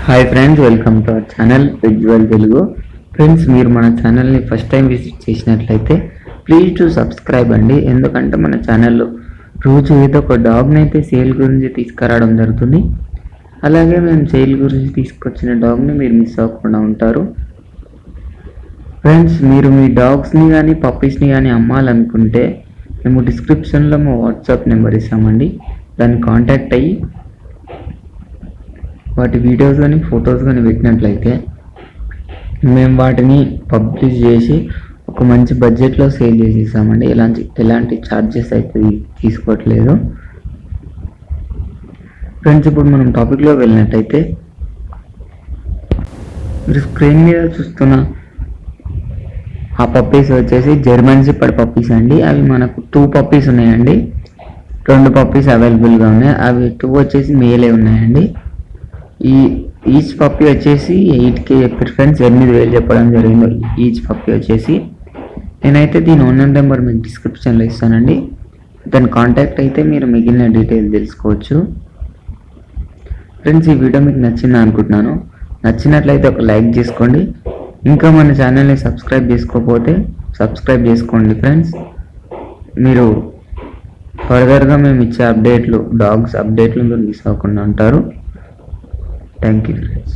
Hi friends, welcome to our channel visual Telugu. Friends, మీరు మన ఛానల్ని ఫస్ట్ టైం విజిట్ చేసినట్లయితే ప్లీజ్ టు సబ్స్క్రైబ్ అండి. ఎందుకంటే మన ఛానల్లో రోజు ఏదో ఒక డాగ్ని అయితే సేల్ గురించి తీసుకురావడం జరుగుతుంది. అలాగే మేము సేల్ గురించి తీసుకొచ్చిన డాగ్ని మీరు మిస్ అవ్వకుండా ఉంటారు. ఫ్రెండ్స్, మీరు మీ డాగ్స్ని కానీ పప్పీస్ని కానీ అమ్మాలనుకుంటే మేము డిస్క్రిప్షన్లో మా వాట్సాప్ నెంబర్ ఇస్తామండి. దాన్ని కాంటాక్ట్ అయ్యి వాటి వీడియోస్ కానీ ఫొటోస్ కానీ పెట్టినట్లయితే మేము వాటిని పబ్లిష్ చేసి ఒక మంచి బడ్జెట్లో సేల్ చేసి ఇస్తామండి. ఎలాంటి ఛార్జెస్ అయితే తీసుకోవట్లేదు. ఫ్రెండ్స్, ఇప్పుడు మనం టాపిక్లో వెళ్ళినట్టయితే మీరు స్క్రీన్ మీద చూస్తున్న ఆ పప్పీస్ వచ్చేసి జర్మన్ షెపర్డ్ పప్పీస్ అండి. అవి మనకు 2 పప్పీస్ ఉన్నాయండి. 2 పప్పీస్ అవైలబుల్గా ఉన్నాయి. అవి 2 వచ్చేసి మేలే ఉన్నాయండి. ఈచ్ పప్పీ వచ్చేసి 8K చెప్పారు ఫ్రెండ్స్. 8,000 చెప్పడం జరిగింది ఈచ్ పప్పీ వచ్చేసి. నేనైతే దీని ఓనర్ నెంబర్ మీకు డిస్క్రిప్షన్లో ఇస్తానండి. దాన్ని కాంటాక్ట్ అయితే మీరు మిగిలిన డీటెయిల్స్ తెలుసుకోవచ్చు. ఫ్రెండ్స్, ఈ వీడియో మీకు నచ్చింది అనుకుంటున్నాను. నచ్చినట్లయితే ఒక లైక్ చేసుకోండి. ఇంకా మన ఛానల్ని సబ్స్క్రైబ్ చేసుకోకపోతే సబ్స్క్రైబ్ చేసుకోండి ఫ్రెండ్స్. మీరు ఫర్దర్గా మేము ఇచ్చే అప్డేట్లు, డాగ్స్ అప్డేట్లు మీరు మిస్ అవ్వకుండా ఉంటారు. Thank you friends.